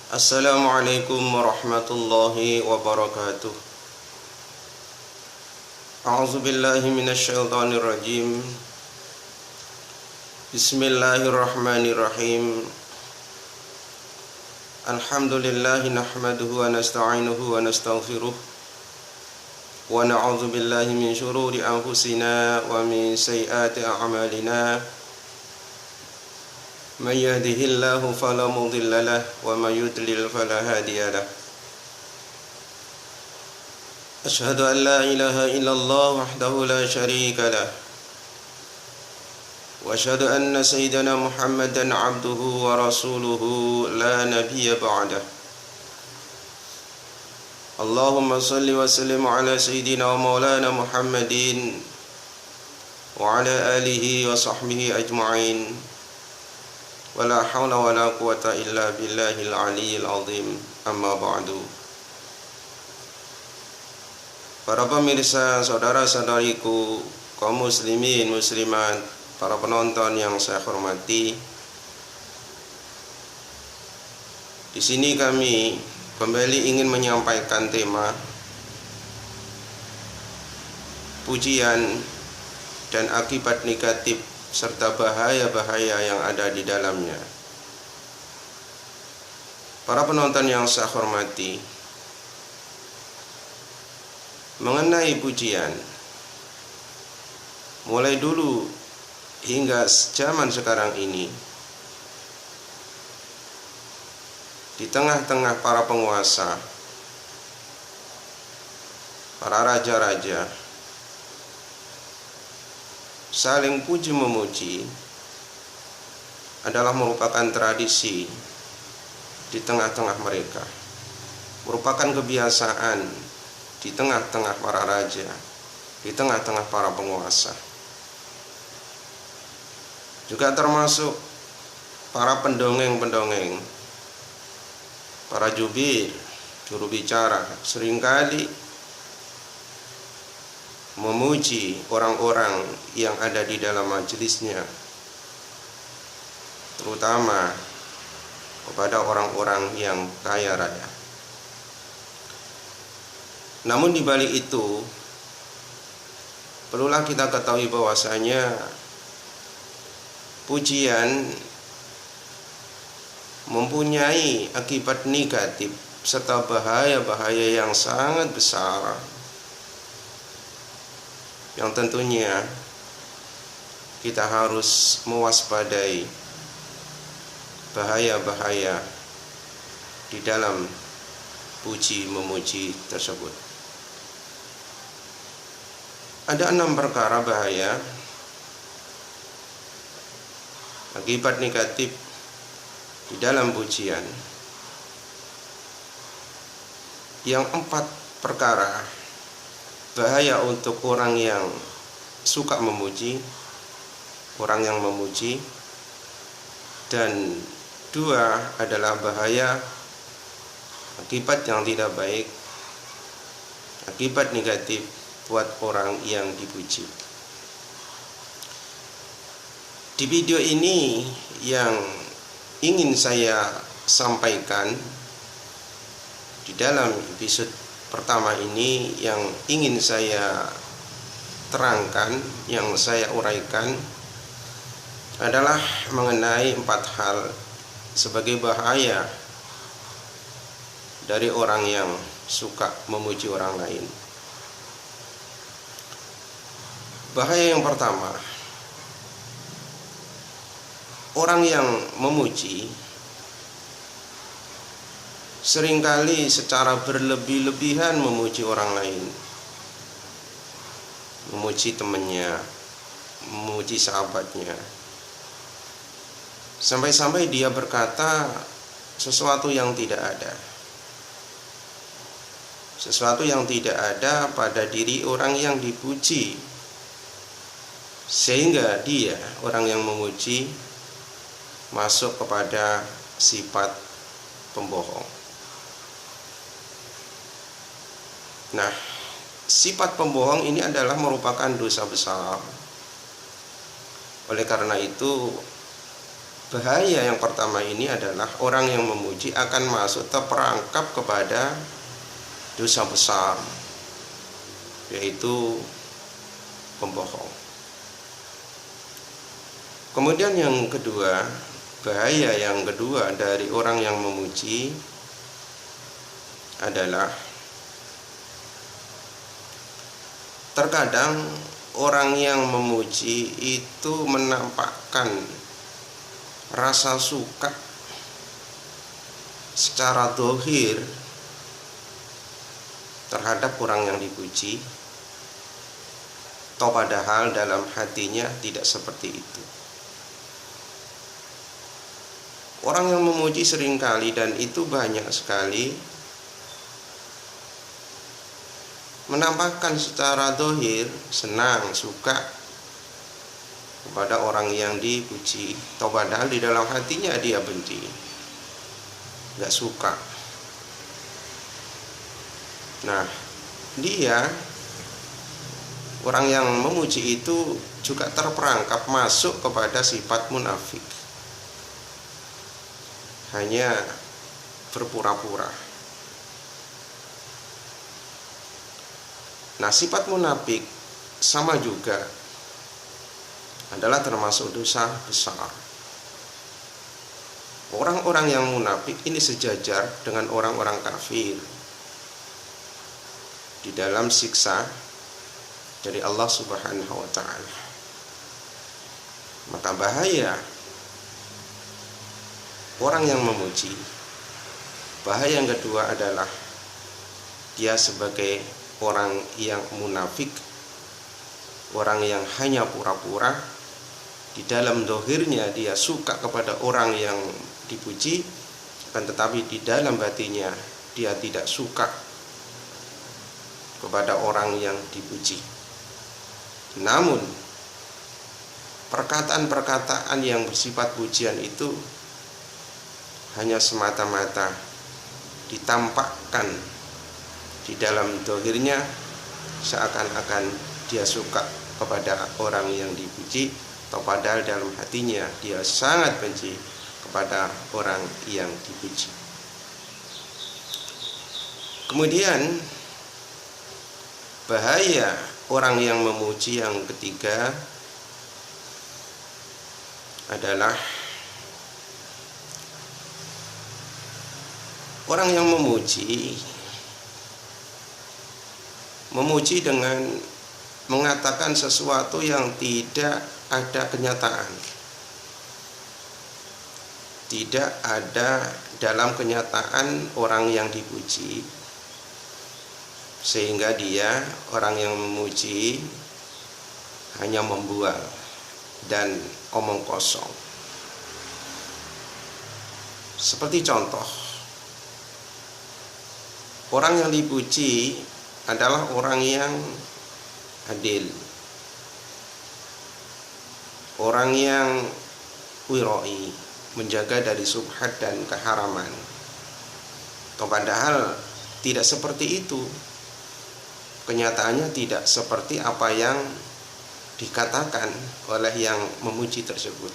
Assalamualaikum warahmatullahi wabarakatuh. A'udzu billahi minasyaitonir rajim. Bismillahirrahmanirrahim. Alhamdulillahi nahmaduhu wa nasta'inuhu wa nastaghfiruh. Wa na'udzu billahi min syururi anfusina wa min sayyiati a'malina. Man yahdihillahu fala mudilla lahu wa man yudlil fala hadiya lahu. Asyhadu an la ilaha illallah wahdahu la syarika lahu wa asyhadu anna sayyidana Muhammadan abduhu wa rasuluhu la nabiyya ba'dah. Allahumma salli wa sallim ala sayyidina wa maulana Muhammadin wa ala alihi wa sahbihi ajma'in. Wala hawla wala quwata illa billahil aliyyil azim. Amma ba'du. Para pemirsa, saudara-saudariku, kaum muslimin, muslimat, para penonton yang saya hormati, di sini kami kembali ingin menyampaikan tema pujian dan akibat negatif serta bahaya-bahaya yang ada di dalamnya. Para penonton yang saya hormati, mengenai pujian, mulai dulu hingga zaman sekarang ini, di tengah-tengah para penguasa, para raja-raja, saling puji memuji adalah merupakan tradisi di tengah-tengah mereka, merupakan kebiasaan di tengah-tengah para raja, di tengah-tengah para penguasa, juga termasuk para pendongeng-pendongeng, para jubir, juru bicara, seringkali memuji orang-orang yang ada di dalam majelisnya, terutama kepada orang-orang yang kaya raya. Namun di balik itu, perlulah kita ketahui bahwasanya pujian mempunyai akibat negatif serta bahaya-bahaya yang sangat besar, yang tentunya kita harus mewaspadai bahaya-bahaya di dalam puji memuji tersebut. Ada 6 perkara bahaya akibat negatif di dalam pujian. Yang 4 perkara bahaya untuk orang yang suka memuji, orang yang memuji, dan 2 adalah bahaya akibat yang tidak baik, akibat negatif buat orang yang dipuji. Di video ini yang ingin saya sampaikan di dalam episode pertama ini, yang ingin saya terangkan, yang saya uraikan adalah mengenai 4 hal sebagai bahaya dari orang yang suka memuji orang lain. Bahaya yang pertama, orang yang memuji seringkali secara berlebih-lebihan memuji orang lain, memuji temannya, memuji sahabatnya, sampai-sampai dia berkata sesuatu yang tidak ada, sesuatu yang tidak ada pada diri orang yang dipuji, sehingga dia, orang yang memuji, masuk kepada sifat pembohong. Nah, sifat pembohong ini adalah merupakan dosa besar. Oleh karena itu, bahaya yang pertama ini adalah orang yang memuji akan masuk terperangkap kepada dosa besar, yaitu pembohong. Kemudian yang kedua, bahaya yang kedua dari orang yang memuji adalah terkadang orang yang memuji itu menampakkan rasa suka secara zahir terhadap orang yang dipuji, toh padahal dalam hatinya tidak seperti itu. Orang yang memuji seringkali, dan itu banyak sekali, menampakkan secara zahir senang, suka kepada orang yang dipuji, toh padahal di dalam hatinya dia benci, gak suka. Nah, dia, orang yang memuji itu juga terperangkap masuk kepada sifat munafik, hanya berpura-pura. Nah, sifat munafik sama juga adalah termasuk dosa besar. Orang-orang yang munafik ini sejajar dengan orang-orang kafir di dalam siksa dari Allah Subhanahu wa ta'ala. Maka bahaya orang yang memuji. Bahaya yang kedua adalah dia sebagai orang yang munafik, orang yang hanya pura-pura. Di dalam zahirnya dia suka kepada orang yang dipuji, akan tetapi di dalam batinnya dia tidak suka kepada orang yang dipuji. Namun perkataan-perkataan yang bersifat pujian itu hanya semata-mata ditampakkan di dalam zahirnya, seakan-akan dia suka kepada orang yang dipuji, atau padahal dalam hatinya dia sangat benci kepada orang yang dipuji. Kemudian bahaya orang yang memuji yang ketiga adalah orang yang memuji dengan mengatakan sesuatu yang tidak ada kenyataan, tidak ada dalam kenyataan orang yang dipuji, sehingga dia, orang yang memuji, hanya membual dan omong kosong. Seperti contoh, orang yang dipuji adalah orang yang adil, orang yang wiroi, menjaga dari subhat dan keharaman. Padahal tidak seperti itu. Kenyataannya tidak seperti apa yang dikatakan oleh yang memuji tersebut.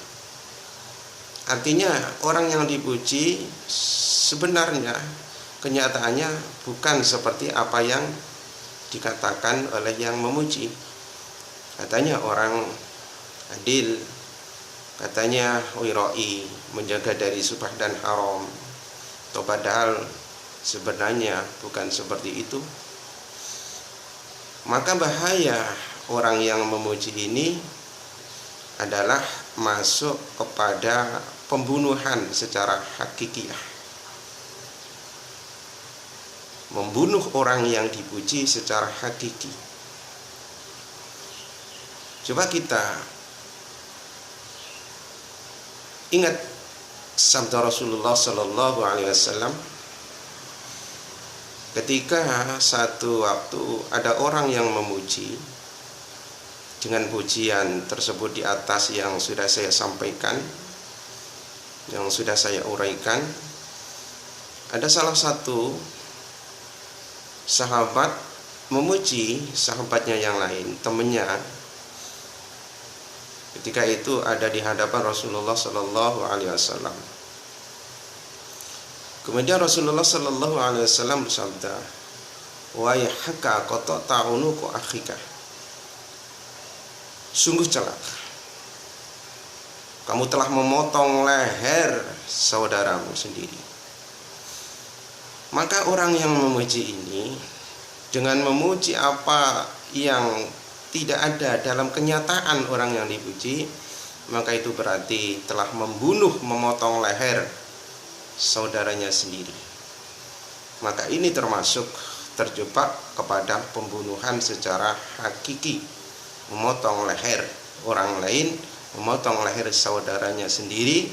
Artinya orang yang dipuji sebenarnya kenyataannya bukan seperti apa yang dikatakan oleh yang memuji. Katanya orang adil, katanya wiroi, menjaga dari subhat dan haram, padahal sebenarnya bukan seperti itu. Maka bahaya orang yang memuji ini adalah masuk kepada pembunuhan secara hakikiah, membunuh orang yang dipuji secara hakiki. Coba kita ingat sabda Rasulullah Sallallahu Alaihi Wasallam ketika satu waktu ada orang yang memuji dengan pujian tersebut di atas yang sudah saya sampaikan, yang sudah saya uraikan. Ada salah satu sahabat memuji sahabatnya yang lain, temannya, ketika itu ada di hadapan Rasulullah Sallallahu Alaihi Wasallam. Kemudian Rasulullah Sallallahu Alaihi Wasallam bersabda, "Waihaka qata'ta unuqa akhika." Sungguh celaka, kamu telah memotong leher saudaramu sendiri. Maka orang yang memuji ini dengan memuji apa yang tidak ada dalam kenyataan orang yang dipuji, maka itu berarti telah memotong leher saudaranya sendiri. Maka ini termasuk terjebak kepada pembunuhan secara hakiki, memotong leher orang lain, memotong leher saudaranya sendiri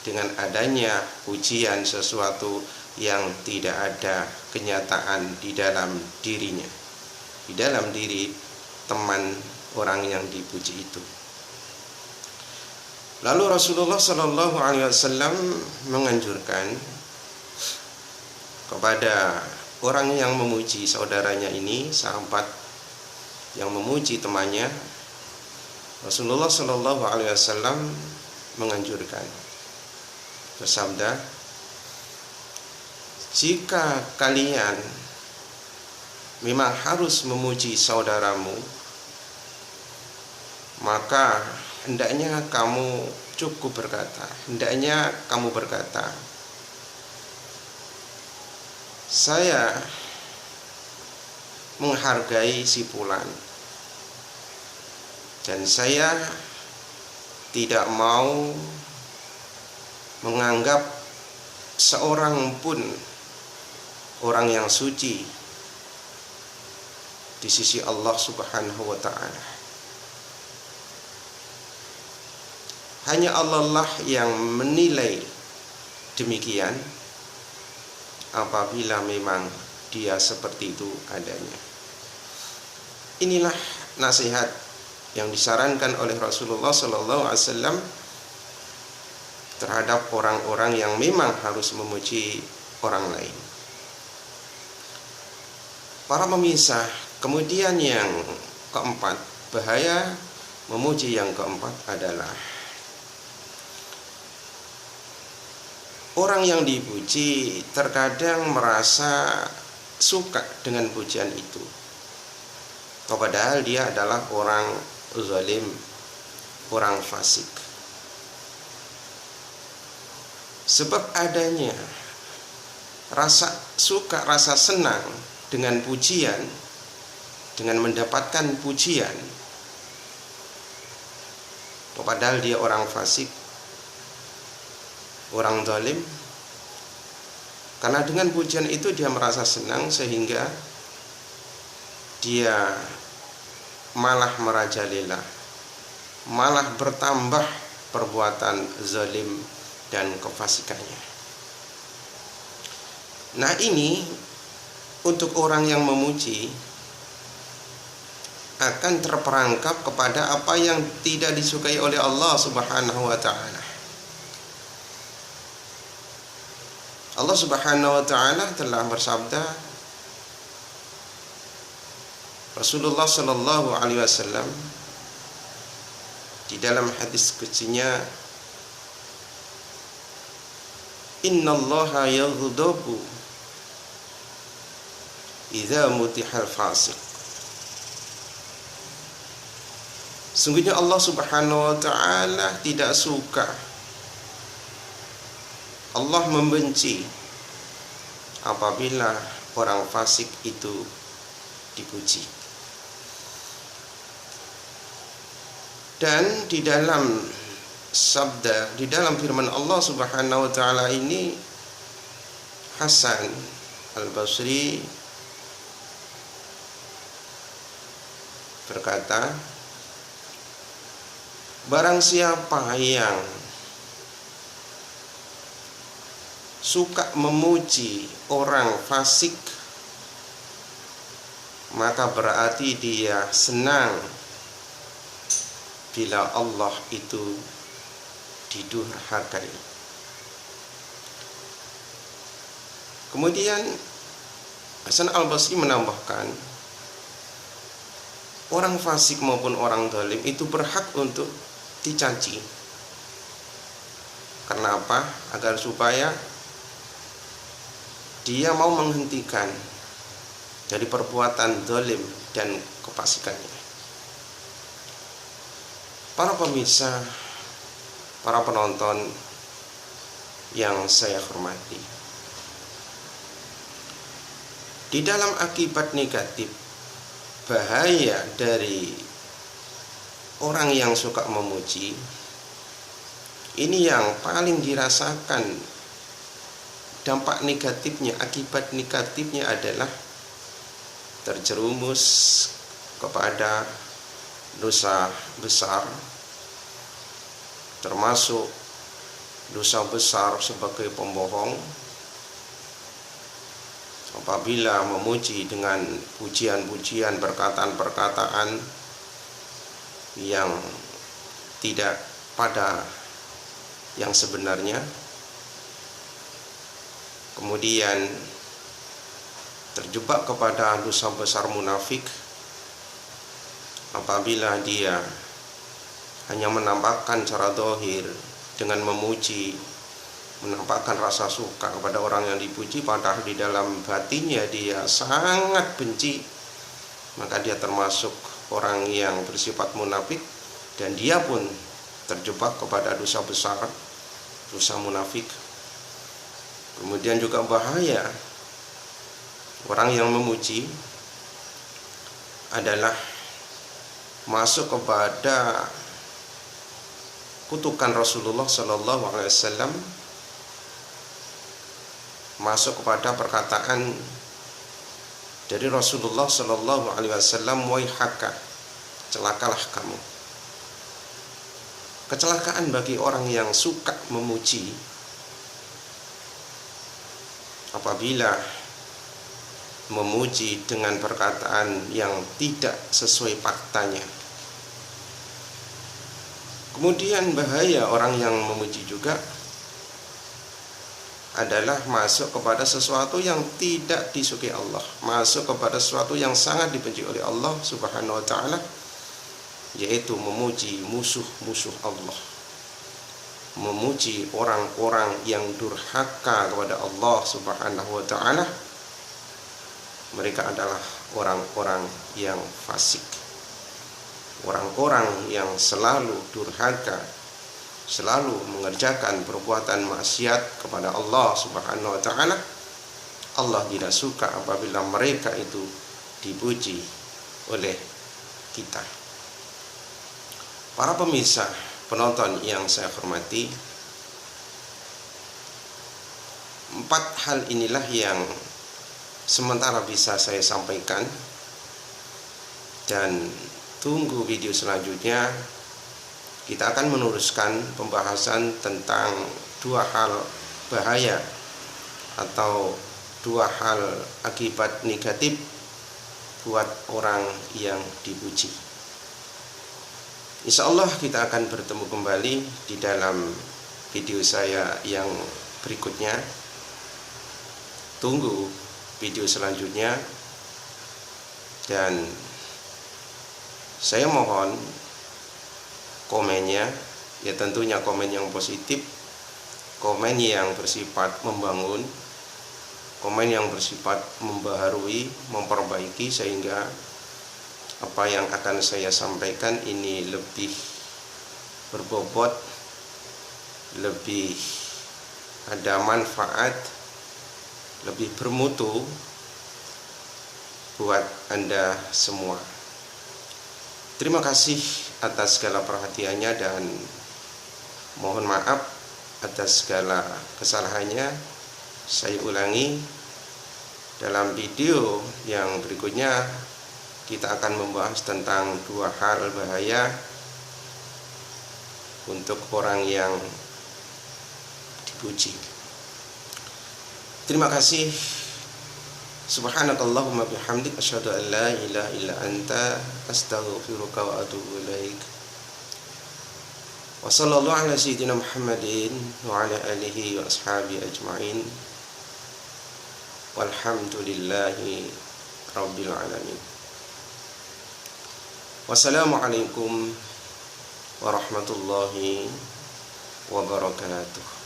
dengan adanya pujian sesuatu yang tidak ada kenyataan di dalam dirinya, di dalam diri teman orang yang dipuji itu. Lalu Rasulullah Sallallahu Alaihi Wasallam menganjurkan kepada orang yang memuji saudaranya ini, sahabat yang memuji temannya, Rasulullah Sallallahu Alaihi Wasallam menganjurkan, bersabda, jika kalian memang harus memuji saudaramu, maka hendaknya kamu berkata, saya menghargai si fulan dan saya tidak mau menganggap seorang pun orang yang suci di sisi Allah Subhanahu wa ta'ala. Hanya Allah lah yang menilai demikian apabila memang dia seperti itu adanya. Inilah nasihat yang disarankan oleh Rasulullah Sallallahu Alaihi Wasallam terhadap orang-orang yang memang harus memuji orang lain. Para pemirsa, kemudian yang keempat, bahaya memuji yang keempat adalah orang yang dipuji terkadang merasa suka dengan pujian itu, padahal dia adalah orang zalim, orang fasik. Sebab adanya rasa suka, rasa senang dengan pujian, dengan mendapatkan pujian, padahal dia orang fasik, orang zalim. Karena dengan pujian itu dia merasa senang, sehingga dia malah merajalela, malah bertambah perbuatan zalim dan kefasikannya. Nah, ini untuk orang yang memuji akan terperangkap kepada apa yang tidak disukai oleh Allah Subhanahu wa ta'ala. Allah Subhanahu wa ta'ala telah bersabda, Rasulullah Sallallahu Alaihi Wasallam di dalam hadis qudsinya, innallaha yaghdabu idza mutihal fasiq. Sungguhnya Allah Subhanahu wa ta'ala tidak suka, Allah membenci apabila orang fasik itu dipuji. Dan di dalam sabda, di dalam firman Allah Subhanahu wa ta'ala ini, Hasan Al-Basri berkata, barang siapa yang suka memuji orang fasik, maka berarti dia senang bila Allah itu didurhakai. Kemudian Hasan Al-Basri menambahkan, orang fasik maupun orang zalim itu berhak untuk dicaci. Karena apa? Agar supaya dia mau menghentikan dari perbuatan zalim dan kefasikannya. Para pemirsa, para penonton yang saya hormati, di dalam akibat negatif, bahaya dari orang yang suka memuji, ini yang paling dirasakan dampak negatifnya, akibat negatifnya adalah terjerumus kepada dosa besar, termasuk dosa besar sebagai pembohong. Apabila memuji dengan pujian-pujian, perkataan-perkataan yang tidak pada yang sebenarnya, kemudian terjebak kepada dosa besar munafik apabila dia hanya menampakkan cara zahir dengan memuji, menampakkan rasa suka kepada orang yang dipuji, padahal di dalam batinnya dia sangat benci, maka dia termasuk orang yang bersifat munafik, dan dia pun terjebak kepada dosa besar, dosa munafik. Kemudian juga bahaya orang yang memuji adalah masuk kepada kutukan Rasulullah SAW, masuk kepada perkataan dari Rasulullah SAW, waihaka, celakalah kamu. Kecelakaan bagi orang yang suka memuji apabila memuji dengan perkataan yang tidak sesuai faktanya. Kemudian bahaya orang yang memuji juga adalah masuk kepada sesuatu yang tidak disukai Allah, masuk kepada sesuatu yang sangat dibenci oleh Allah Subhanahu wa ta'ala, yaitu memuji musuh-musuh Allah, memuji orang-orang yang durhaka kepada Allah Subhanahu wa ta'ala. Mereka adalah orang-orang yang fasik, orang-orang yang selalu durhaka, selalu mengerjakan perbuatan maksiat kepada Allah Subhanahu wa ta'ala. Allah tidak suka apabila mereka itu dipuji oleh kita. Para pemirsa, penonton yang saya hormati, 4 hal inilah yang sementara bisa saya sampaikan, dan tunggu video selanjutnya. Kita akan meneruskan pembahasan tentang 2 hal bahaya atau 2 hal akibat negatif buat orang yang dipuji. Insya Allah kita akan bertemu kembali di dalam video saya yang berikutnya. Tunggu video selanjutnya, dan saya mohon komennya, ya tentunya komen yang positif, komen yang bersifat membangun, komen yang bersifat membaharui, memperbaiki, sehingga apa yang akan saya sampaikan ini lebih berbobot, lebih ada manfaat, lebih bermutu buat Anda semua. Terima kasih atas segala perhatiannya, dan mohon maaf atas segala kesalahannya. Saya ulangi, dalam video yang berikutnya kita akan membahas tentang 2 hal bahaya untuk orang yang dipuji. Terima kasih. Subhanakallahumma bihamdik, asyhadu an la ilaha illa anta, astaghfiruka wa atubu ilaik. Wa sallallahu ala sayyidina Muhammadin wa ala alihi wa ashabihi ajma'in. Walhamdulillahi rabbil alamin. Wassalamualaikum warahmatullahi wabarakatuh.